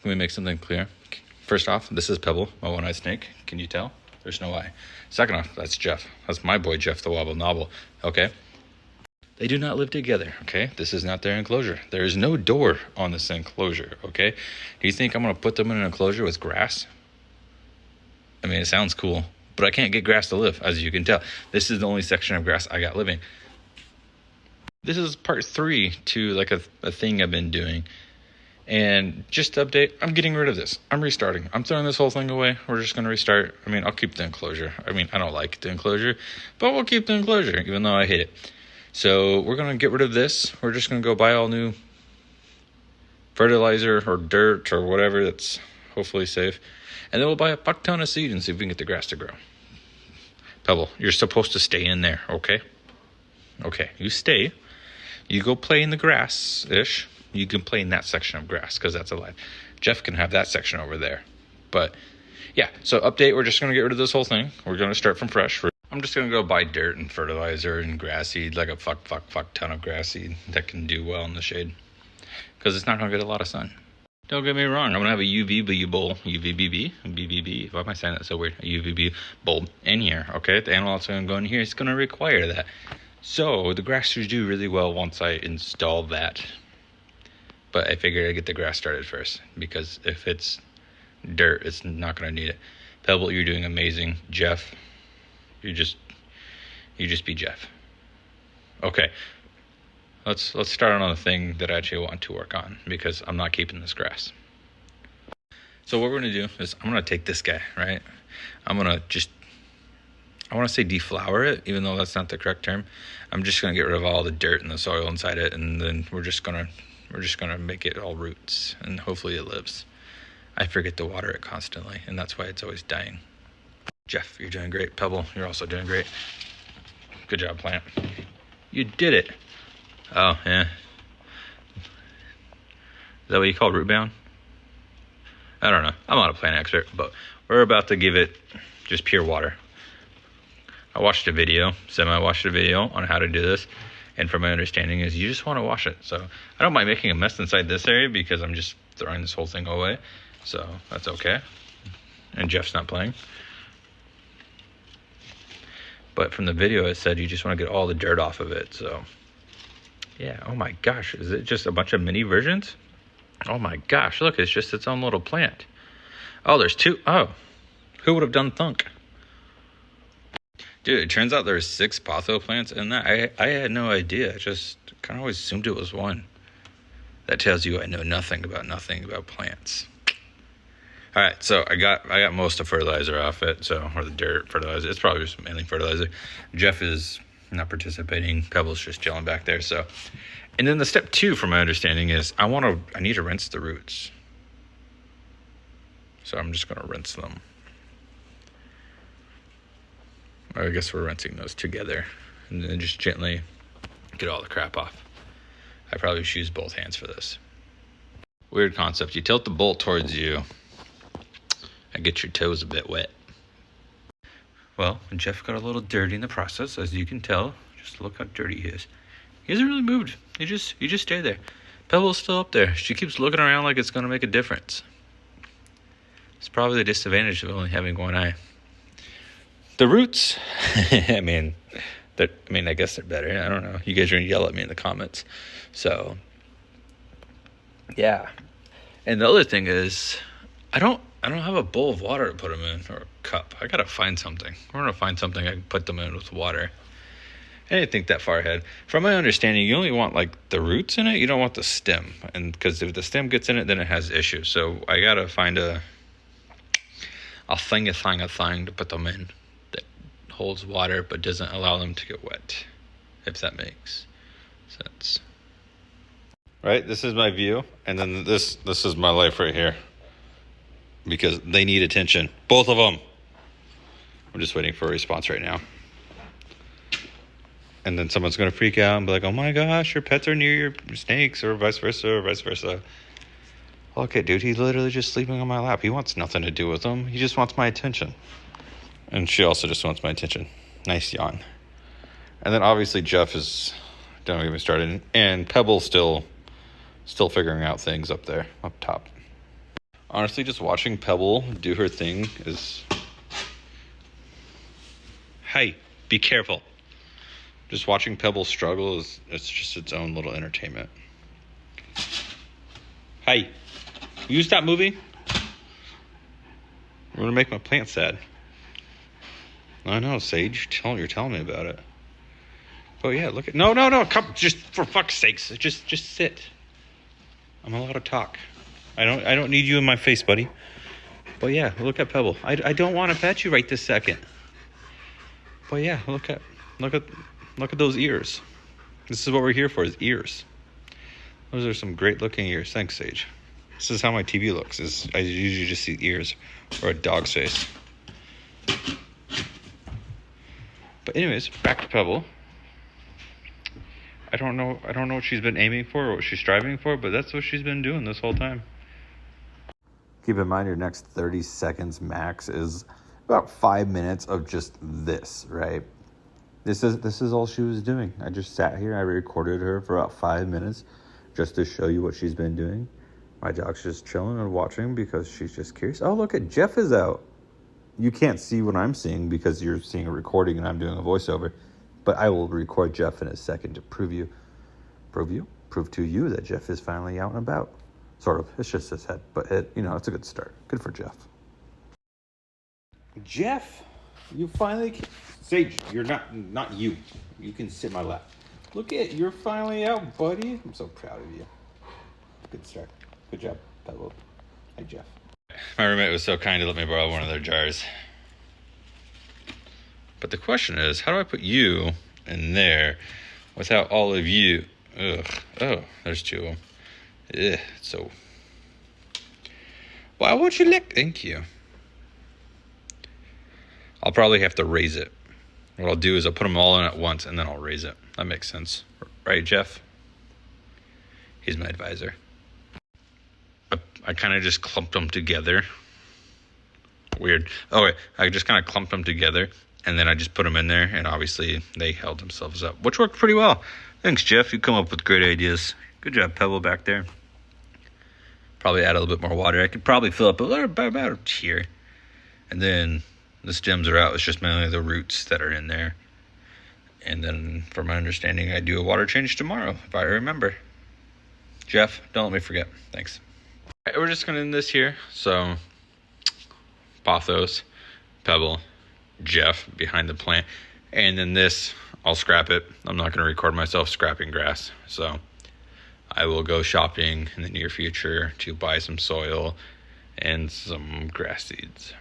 Let me make something clear. First off, this is Pebble, my one-eyed snake. Can you tell? There's no eye. Second off, that's Jeff. That's my boy, Jeff the Wobble Nobble. Okay? They do not live together, okay? This is not their enclosure. There is no door on this enclosure, okay? Do you think I'm going to put them in an enclosure with grass? I mean, it sounds cool, but I can't get grass to live, as you can tell. This is the only section of grass I got living. This is part 3 to like a thing I've been doing. And just to update, I'm getting rid of this. I'm restarting. I'm throwing this whole thing away. We're just going to restart. I mean, I'll keep the enclosure. I mean, I don't like the enclosure, but we'll keep the enclosure, even though I hate it. So we're going to get rid of this. We're just going to go buy all new fertilizer or dirt or whatever that's hopefully safe. And then we'll buy a fuck ton of seed and see if we can get the grass to grow. Pebble, you're supposed to stay in there, okay? Okay, you stay. You go play in the grass-ish. You can play in that section of grass because that's alive. Jeff can have that section over there. But, yeah, so update, we're just going to get rid of this whole thing. We're going to start from fresh. I'm just going to go buy dirt and fertilizer and grass seed, like a fuck ton of grass seed that can do well in the shade. Because it's not going to get a lot of sun. Don't get me wrong, I'm going to have a UVB bulb, BBB, why am I saying that so weird? A UVB bulb in here, okay? The animal that's going to go in here is going to require that. So, the grass should do really well once I install that. But I figured I'd get the grass started first, because if it's dirt, it's not going to need it. Pebble, you're doing amazing. Jeff, you just be Jeff. Okay. Let's start on the thing that I actually want to work on, because I'm not keeping this grass. So what we're going to do is I'm going to take this guy, right? I'm going to I want to say deflower it, even though that's not the correct term. I'm just going to get rid of all the dirt and the soil inside it, and then we're just going to make it all roots, and hopefully it lives. I forget to water it constantly, and that's why it's always dying. Jeff, you're doing great. Pebble, you're also doing great. Good job, plant. You did it. Oh, yeah. Is that what you call root bound? I don't know. I'm not a plant expert, but we're about to give it just pure water. I watched a video on how to do this, and from my understanding is you just want to wash it. So I don't mind making a mess inside this area because I'm just throwing this whole thing away. So that's okay. And Jeff's not playing. But from the video it said you just want to get all the dirt off of it. So yeah, oh my gosh, is it just a bunch of mini versions? Oh my gosh, look, it's just its own little plant. Oh, there's 2. Oh, who would have done thunk? Dude, it turns out there's 6 potho plants in that. I had no idea. I just kind of always assumed it was 1. That tells you I know nothing about plants. All right, so I got most of fertilizer off it, or the dirt fertilizer. It's probably just mainly fertilizer. Jeff is not participating. Pebble's just chilling back there. So, and then the step 2, from my understanding, is I need to rinse the roots. So I'm just gonna rinse them. I guess we're rinsing those together, and then just gently get all the crap off. I probably should use both hands for this. Weird concept. You tilt the bolt towards you and get your toes a bit wet. Well, Jeff got a little dirty in the process, as you can tell. Just look how dirty he is. He hasn't really moved. He just stayed there. Pebble's still up there. She keeps looking around like it's going to make a difference. It's probably the disadvantage of only having one eye. The roots, I guess they're better. I don't know. You guys are going to yell at me in the comments. So, yeah. And the other thing is, I don't have a bowl of water to put them in, or a cup. I got to find something. We're going to find something I can put them in with water. I didn't think that far ahead. From my understanding, you only want like the roots in it. You don't want the stem. And because if the stem gets in it, then it has issues. So I got to find a thing to put them in that holds water but doesn't allow them to get wet, if that makes sense. Right, this is my view, and then this is my life right here, because they need attention, both of them. I'm just waiting for a response right now, and then someone's gonna freak out and be like, oh my gosh, your pets are near your snakes, or vice versa. Okay, dude, he's literally just sleeping on my lap. He wants nothing to do with them. He just wants my attention. And she also just wants my attention. Nice yawn. And then obviously Jeff is, don't get me started, and Pebble's still figuring out things up there, up top. Honestly, just watching Pebble do her thing is... Hey, be careful. Just watching Pebble struggle it's just its own little entertainment. Hey, will you stop moving? You're gonna make my plant sad. I know, Sage. You're telling me about it. Oh yeah, look at no, come, just for fuck's sakes, just sit. I'm allowed to talk. I don't need you in my face, buddy. But yeah, look at Pebble. I don't want to pet you right this second. But yeah, look at those ears. This is what we're here for, is ears. Those are some great looking ears. Thanks, Sage. This is how my TV looks. I usually just see ears or a dog's face. But anyways, back to Pebble. I don't know what she's been aiming for or what she's striving for, but that's what she's been doing this whole time. Keep in mind your next 30 seconds max is about 5 minutes of just this, right? This is all she was doing. I just sat here, I recorded her for about 5 minutes just to show you what she's been doing. My dog's just chilling and watching because she's just curious. Oh, look at Jeff is out. You can't see what I'm seeing because you're seeing a recording and I'm doing a voiceover. But I will record Jeff in a second to prove to you that Jeff is finally out and about. Sort of. It's just his head, but it's a good start. Good for Jeff. Jeff, you finally Sage, you're not you. You can sit in my lap. Look at, you're finally out, buddy. I'm so proud of you. Good start. Good job, Pebble. Hi, Jeff. My roommate was so kind to let me borrow one of their jars. But the question is, how do I put you in there without all of you? Ugh. Oh, there's two of them. Ugh. So, why won't you lick? Thank you. I'll probably have to raise it. What I'll do is I'll put them all in at once and then I'll raise it. That makes sense. Right, Jeff? He's my advisor. I kind of just clumped them together. Weird. Oh, wait. I just kind of clumped them together and then I just put them in there and obviously they held themselves up, which worked pretty well. Thanks, Jeff. You come up with great ideas. Good job, Pebble, back there. Probably add a little bit more water. I could probably fill up a little bit about here. And then the stems are out. It's just mainly the roots that are in there. And then, from my understanding, I do a water change tomorrow, if I remember. Jeff, don't let me forget. Thanks. All right, we're just going to end this here. So, Pothos, Pebble, Jeff behind the plant. And then this, I'll scrap it. I'm not going to record myself scrapping grass. So, I will go shopping in the near future to buy some soil and some grass seeds.